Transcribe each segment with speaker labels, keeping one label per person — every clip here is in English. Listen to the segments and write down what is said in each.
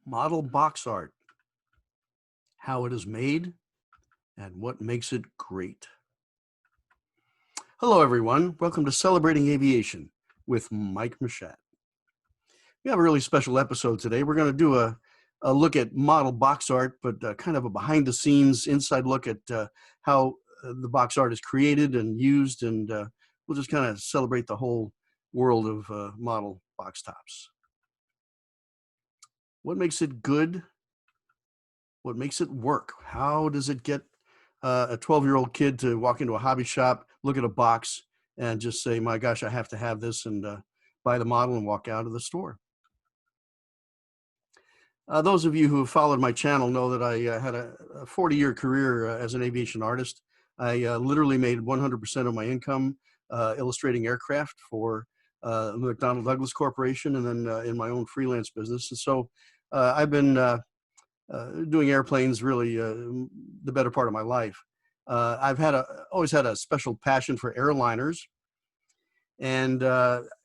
Speaker 1: Model box art, how it is made, and what makes it great. Hello, everyone. Welcome to Celebrating Aviation with Mike Machat. We have a really special episode today. We're going to do a look at model box art, but kind of a behind-the-scenes inside look at how the box art is created and used, and we'll just kind of celebrate the whole world of model box tops. What makes it good? What makes it work? How does it get a 12-year-old kid to walk into a hobby shop, look at a box, and just say, my gosh, I have to have this, and buy the model and walk out of the store? Those of you who have followed my channel know that I had a 40-year career as an aviation artist. I literally made 100% of my income illustrating aircraft for the McDonnell Douglas Corporation, and then in my own freelance business. And so I've been doing airplanes really the better part of my life. I've always had a special passion for airliners. And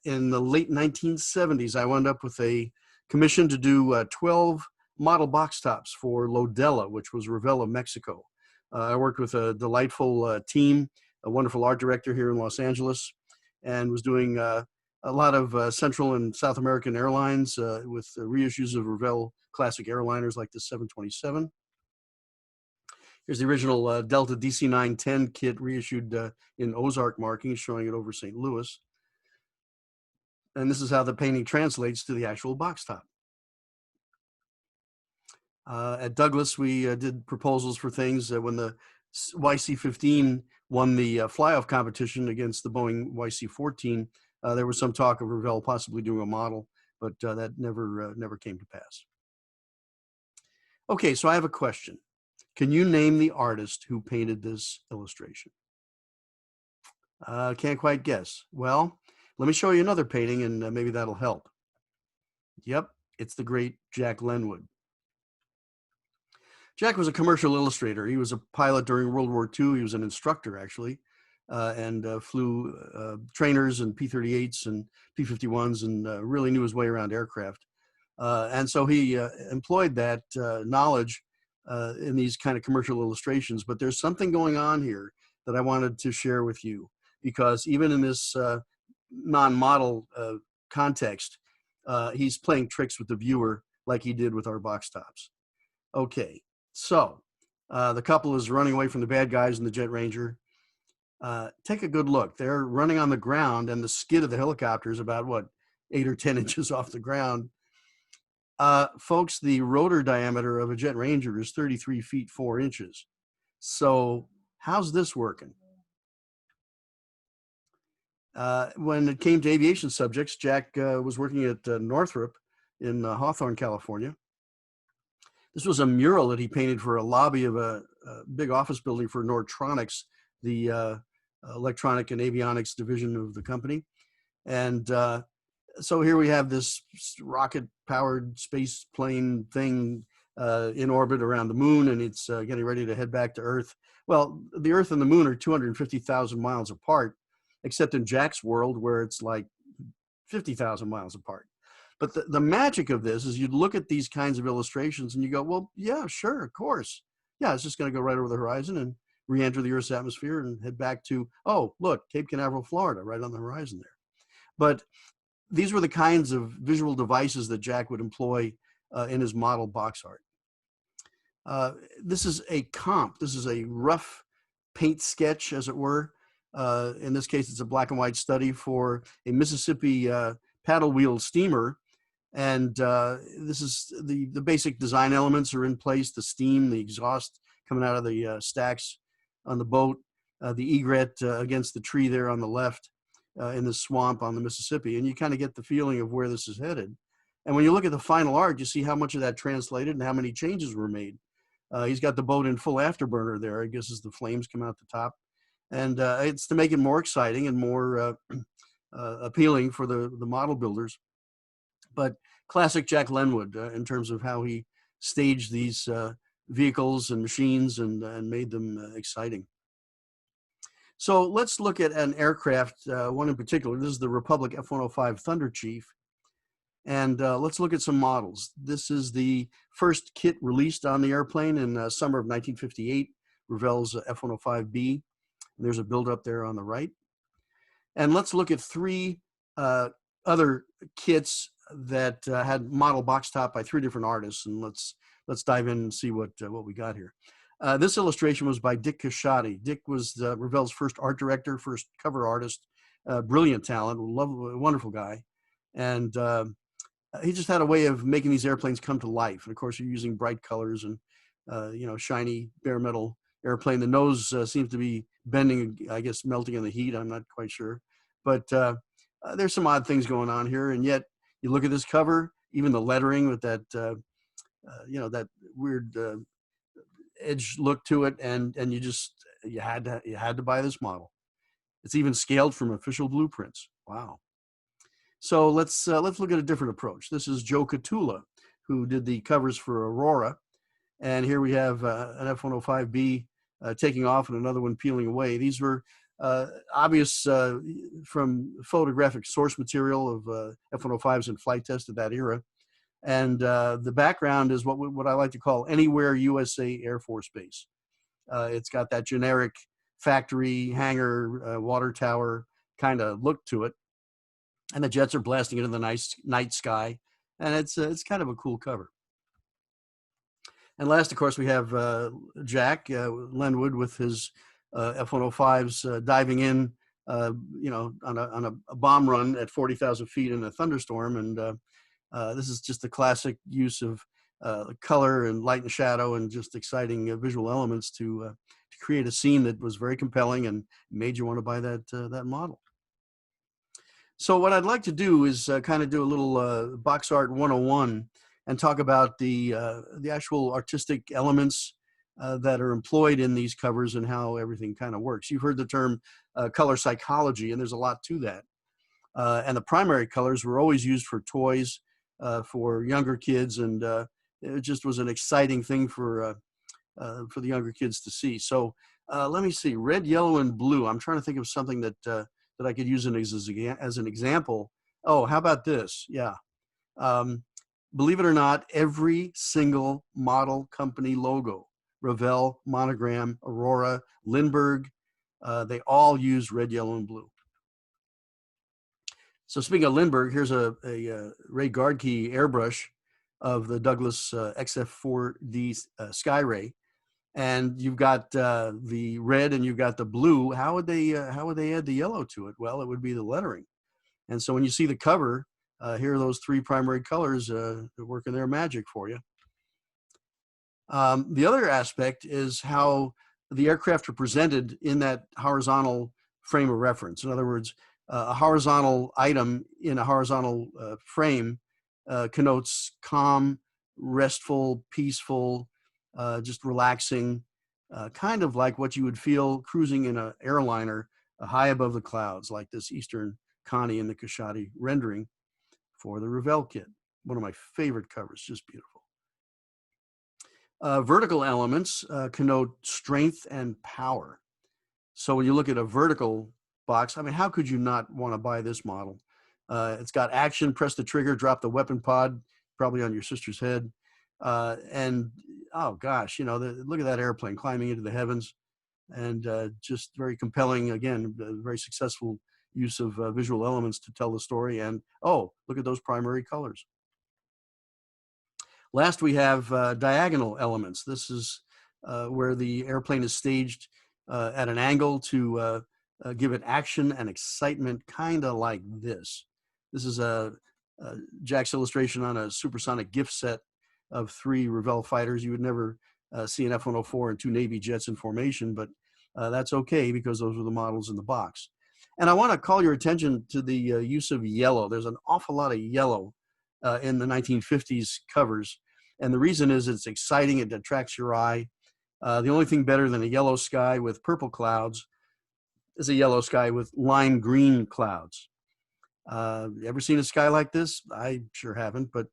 Speaker 1: in the late 1970s, I wound up with a commission to do 12 model box tops for Lodella, which was Revella, Mexico. I worked with a delightful team, a wonderful art director here in Los Angeles, and was doing a lot of Central and South American airlines with reissues of Revell classic airliners like the 727. Here's the original Delta DC-910 kit reissued in Ozark markings, showing it over St. Louis. And this is how the painting translates to the actual box top. At Douglas, we did proposals for things when the YC-15 won the fly-off competition against the Boeing YC-14. There was some talk of Revell possibly doing a model, but that never came to pass. Okay, so I have a question. Can you name the artist who painted this illustration? Can't quite guess. Well, let me show you another painting, and maybe that'll help. Yep, it's the great Jack Leynnwood. Jack was a commercial illustrator. He was a pilot during World War II. He was an instructor, actually, and flew trainers and P-38s and P-51s, and really knew his way around aircraft. And so he employed that knowledge in these kind of commercial illustrations. But there's something going on here that I wanted to share with you, because even in this non-model context, he's playing tricks with the viewer like he did with our box tops. Okay, so the couple is running away from the bad guys in the Jet Ranger. Take a good look. They're running on the ground, and the skid of the helicopter is about, what, 8 or 10 inches off the ground. Folks, the rotor diameter of a Jet Ranger is 33 feet 4 inches. So how's this working? When it came to aviation subjects, Jack was working at Northrop in Hawthorne, California. This was a mural that he painted for a lobby of a big office building for Nortronics, the electronic and avionics division of the company. And so here we have this rocket-powered space plane thing in orbit around the moon, and it's getting ready to head back to Earth. Well, the Earth and the moon are 250,000 miles apart, except in Jack's world, where it's like 50,000 miles apart. But the magic of this is you'd look at these kinds of illustrations and you go, well, yeah, sure, of course. Yeah, it's just going to go right over the horizon and re-enter the Earth's atmosphere and head back to, oh, look, Cape Canaveral, Florida, right on the horizon there. But these were the kinds of visual devices that Jack would employ in his model box art. This is a comp. This is a rough paint sketch, as it were. In this case, it's a black and white study for a Mississippi paddle wheel steamer. And this is the basic design elements are in place: the steam, the exhaust coming out of the stacks on the boat, the egret against the tree there on the left in the swamp on the Mississippi. And you kind of get the feeling of where this is headed. And when you look at the final art, you see how much of that translated and how many changes were made. He's got the boat in full afterburner there, I guess, as the flames come out the top. And it's to make it more exciting and more appealing for the model builders. But classic Jack Leynnwood in terms of how he staged these vehicles and machines and made them exciting. So let's look at an aircraft, one in particular. This is the Republic F-105 Thunder Chief. And let's look at some models. This is the first kit released on the airplane in summer of 1958, Revell's F-105B. There's a build-up there on the right. And let's look at three other kits that had model box top by three different artists, and let's dive in and see what we got here. This illustration was by Dick Casciati. Dick was Revell's first art director, first cover artist, brilliant talent, wonderful guy, and he just had a way of making these airplanes come to life. And of course, you're using bright colors and shiny bare metal airplane. The nose seems to be bending, I guess, melting in the heat. I'm not quite sure, but there's some odd things going on here. And yet, you look at this cover, even the lettering with that, that weird edge look to it, and you had to buy this model. It's even scaled from official blueprints. Wow. So let's look at a different approach. This is Joe Catula, who did the covers for Aurora, and here we have an F-105B taking off and another one peeling away. These were obvious from photographic source material of F-105s in flight test at that era. And the background is what I like to call Anywhere USA Air Force Base. It's got that generic factory, hangar, water tower kind of look to it. And the jets are blasting into the nice night sky. And it's kind of a cool cover. And last, of course, we have Jack Leynnwood with his F-105s diving in, on a bomb run at 40,000 feet in a thunderstorm. And this is just the classic use of color and light and shadow and just exciting visual elements to create a scene that was very compelling and made you want to buy that model. So what I'd like to do is kind of do a little box art 101 and talk about the actual artistic elements that are employed in these covers and how everything kind of works. You've heard the term color psychology, and there's a lot to that. And the primary colors were always used for toys for younger kids, and it just was an exciting thing for the younger kids to see. So let me see, red, yellow, and blue. I'm trying to think of something that I could use as an example. Oh, how about this? Yeah. Believe it or not, every single model company logo, Revell, Monogram, Aurora, Lindbergh, they all use red, yellow, and blue. So speaking of Lindbergh, here's a Ray Gardkey airbrush of the Douglas XF4D Skyray, and you've got the red and you've got the blue. How would they add the yellow to it? Well, it would be the lettering. And so when you see the cover, here are those three primary colors working their magic for you. The other aspect is how the aircraft are presented in that horizontal frame of reference. In other words, a horizontal item in a horizontal frame connotes calm, restful, peaceful, just relaxing, kind of like what you would feel cruising in an airliner high above the clouds, like this Eastern Connie in the Casciati rendering for the Revell kit. One of my favorite covers, just beautiful. Vertical elements connote strength and power. So when you look at a vertical box, I mean, how could you not want to buy this model? It's got action, press the trigger, drop the weapon pod, probably on your sister's head. And oh gosh, look at that airplane climbing into the heavens, and just very compelling. Again, very successful use of visual elements to tell the story. And oh, look at those primary colors. Last, we have diagonal elements. This is where the airplane is staged at an angle to give it action and excitement, kind of like this. This is Jack's illustration on a supersonic gift set of 3 Revell fighters. You would never see an F-104 and 2 Navy jets in formation, but that's okay because those were the models in the box. And I want to call your attention to the use of yellow. There's an awful lot of yellow in the 1950s covers. And the reason is it's exciting, it attracts your eye. The only thing better than a yellow sky with purple clouds is a yellow sky with lime green clouds. Ever seen a sky like this? I sure haven't, but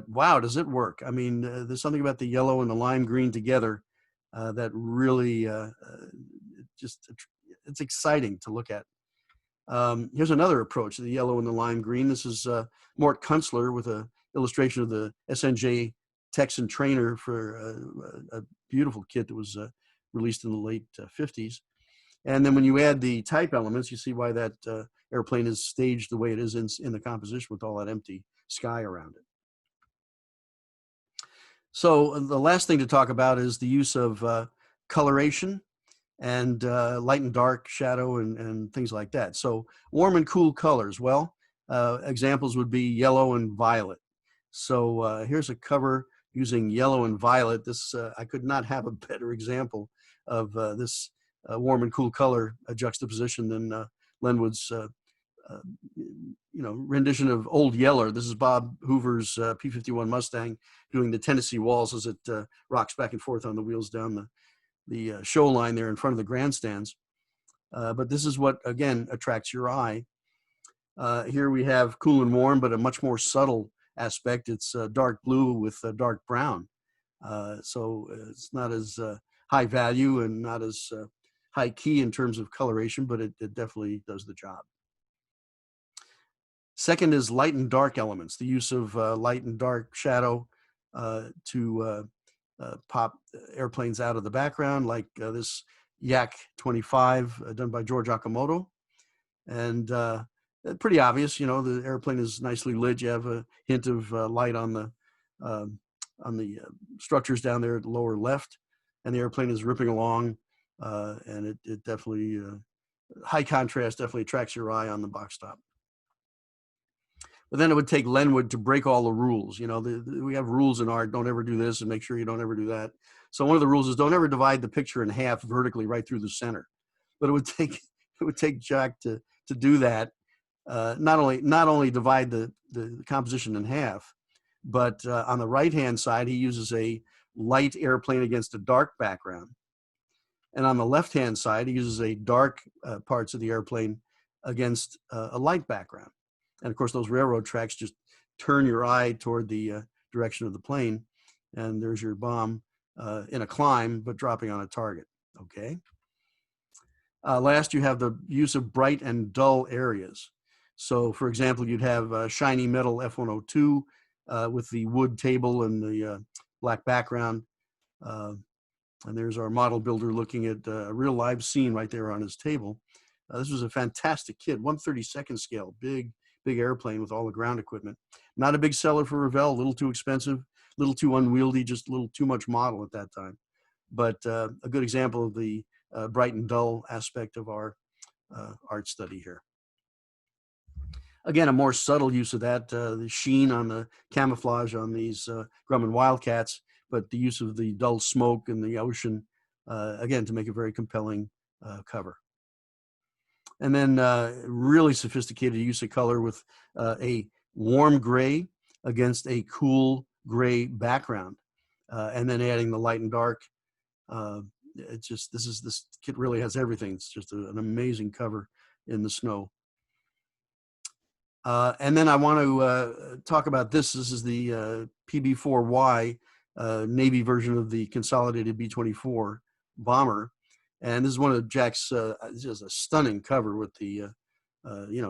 Speaker 1: wow, does it work? I mean, there's something about the yellow and the lime green together that really it's exciting to look at. Here's another approach, the yellow and the lime green. This is Mort Kunstler with a illustration of the SNJ Texan trainer for a beautiful kit that was released in the late 50s. And then when you add the type elements, you see why that airplane is staged the way it is in the composition with all that empty sky around it. So the last thing to talk about is the use of coloration and light and dark shadow and things like that. So warm and cool colors. Well, examples would be yellow and violet. So here's a cover using yellow and violet. This I could not have a better example of this warm and cool color juxtaposition than Leynnwood's rendition of Old Yeller. This is Bob Hoover's P-51 Mustang doing the Tennessee Waltz as it rocks back and forth on the wheels down the show line there in front of the grandstands. But this is what, again, attracts your eye. Here we have cool and warm, but a much more subtle aspect. It's dark blue with dark brown. So it's not as high value and not as high key in terms of coloration, but it definitely does the job. Second is light and dark elements, the use of light and dark shadow to pop airplanes out of the background, like this Yak 25 done by George Okamoto. And pretty obvious, the airplane is nicely lit. You have a hint of light on the structures down there at the lower left, and the airplane is ripping along, and it definitely, high contrast definitely attracts your eye on the box top. But then it would take Leynnwood to break all the rules. We have rules in art. Don't ever do this, and make sure you don't ever do that. So one of the rules is don't ever divide the picture in half vertically right through the center. But it would take Jack to do that. Not only divide the composition in half, but on the right-hand side, he uses a light airplane against a dark background. And on the left-hand side, he uses a dark parts of the airplane against a light background. And of course, those railroad tracks just turn your eye toward the direction of the plane. And there's your bomb in a climb, but dropping on a target. Okay. Last, you have the use of bright and dull areas. So for example, you'd have shiny metal F-102 with the wood table and the black background. And there's our model builder looking at a real live scene right there on his table. This was a fantastic kit, 1/32 scale, big airplane with all the ground equipment. Not a big seller for Revell, a little too expensive, a little too unwieldy, just a little too much model at that time. But a good example of the bright and dull aspect of our art study here. Again, a more subtle use of that, the sheen on the camouflage on these Grumman Wildcats, but the use of the dull smoke and the ocean, again, to make a very compelling cover. And then really sophisticated use of color with a warm gray against a cool gray background, and then adding the light and dark. This kit really has everything. It's just an amazing cover in the snow. And then I want to talk about this. This is the PB-4Y Navy version of the consolidated B-24 bomber. And this is one of Jack's, just a stunning cover with the,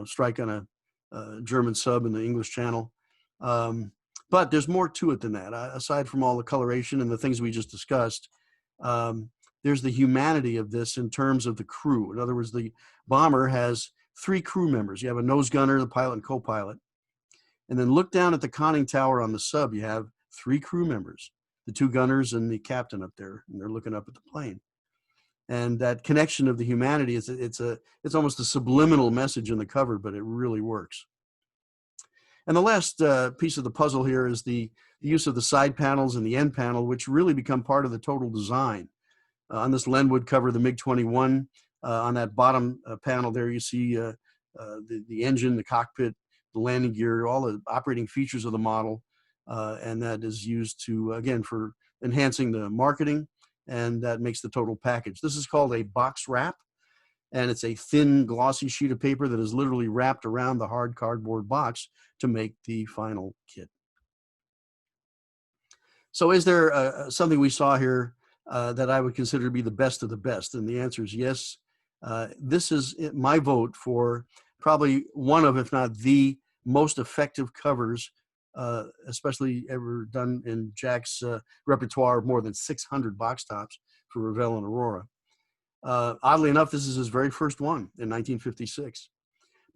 Speaker 1: strike on a German sub in the English Channel. But there's more to it than that. Aside from all the coloration and the things we just discussed, there's the humanity of this in terms of the crew. In other words, the bomber has 3 crew members. You have a nose gunner, the pilot, and co-pilot. And then look down at the conning tower on the sub. You have 3 crew members, the 2 gunners and the captain up there, and they're looking up at the plane. And that connection of the humanity it's almost a subliminal message in the cover, but it really works. And the last piece of the puzzle here is the use of the side panels and the end panel, which really become part of the total design. On this Leynnwood cover, the MiG-21, on that bottom panel there, you see the engine, the cockpit, the landing gear, all the operating features of the model, and that is used to, again, for enhancing the marketing, and that makes the total package. This is called a box wrap, and it's a thin, glossy sheet of paper that is literally wrapped around the hard cardboard box to make the final kit. So is there something we saw here that I would consider to be the best of the best? And the answer is yes. This is my vote for probably one of, if not the most effective covers, especially ever done in Jack's repertoire of more than 600 box tops for Revell and Aurora. Oddly enough, this is his very first one in 1956.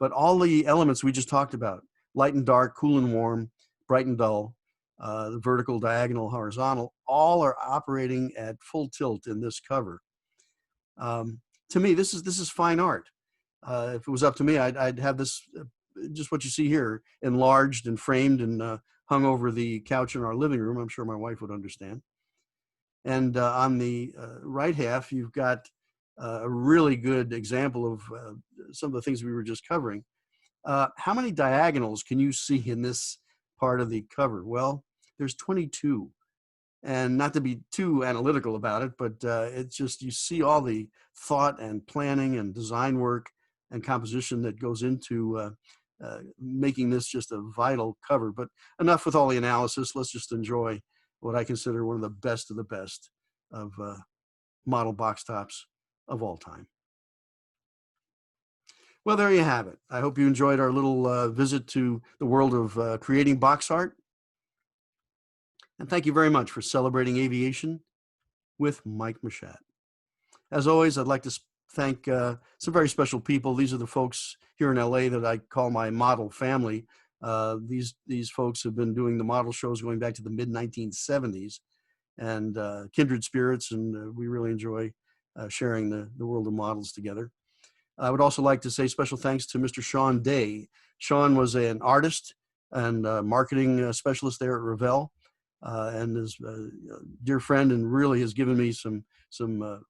Speaker 1: But all the elements we just talked about, light and dark, cool and warm, bright and dull, the vertical, diagonal, horizontal, all are operating at full tilt in this cover. To me, this is fine art. If it was up to me, I'd have this, just what you see here, enlarged and framed and hung over the couch in our living room. I'm sure my wife would understand. And on the right half, you've got a really good example of some of the things we were just covering. How many diagonals can you see in this part of the cover? Well, there's 22. And not to be too analytical about it, but it's just, you see all the thought and planning and design work and composition that goes into making this just a vital cover. But enough with all the analysis. Let's just enjoy what I consider one of the best of model box tops of all time. Well, there you have it. I hope you enjoyed our little visit to the world of creating box art. And thank you very much for celebrating aviation with Mike Machat. As always, I'd like to thank some very special people. These are the folks here in LA that I call my model family. These folks have been doing the model shows going back to the mid-1970s, and kindred spirits, and we really enjoy sharing the world of models together. I would also like to say special thanks to Mr. Sean Day. Sean was an artist and marketing specialist there at Revell. And is a dear friend, and really has given me some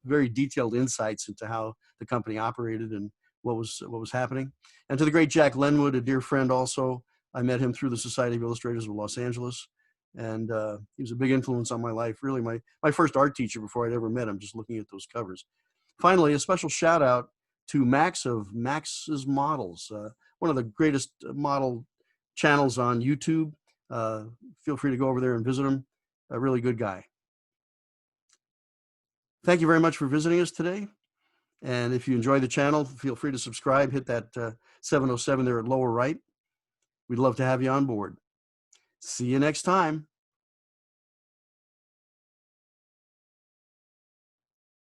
Speaker 1: very detailed insights into how the company operated and what was happening. And to the great Jack Leynnwood, a dear friend also. I met him through the Society of Illustrators of Los Angeles, and he was a big influence on my life. Really, my first art teacher before I'd ever met him, just looking at those covers. Finally, a special shout out to Max of Max's Models, one of the greatest model channels on YouTube. Feel free to go over there and visit him. A really good guy. Thank you very much for visiting us today. And if you enjoy the channel, feel free to subscribe. Hit that 707 there at lower right. We'd love to have you on board. See you next time.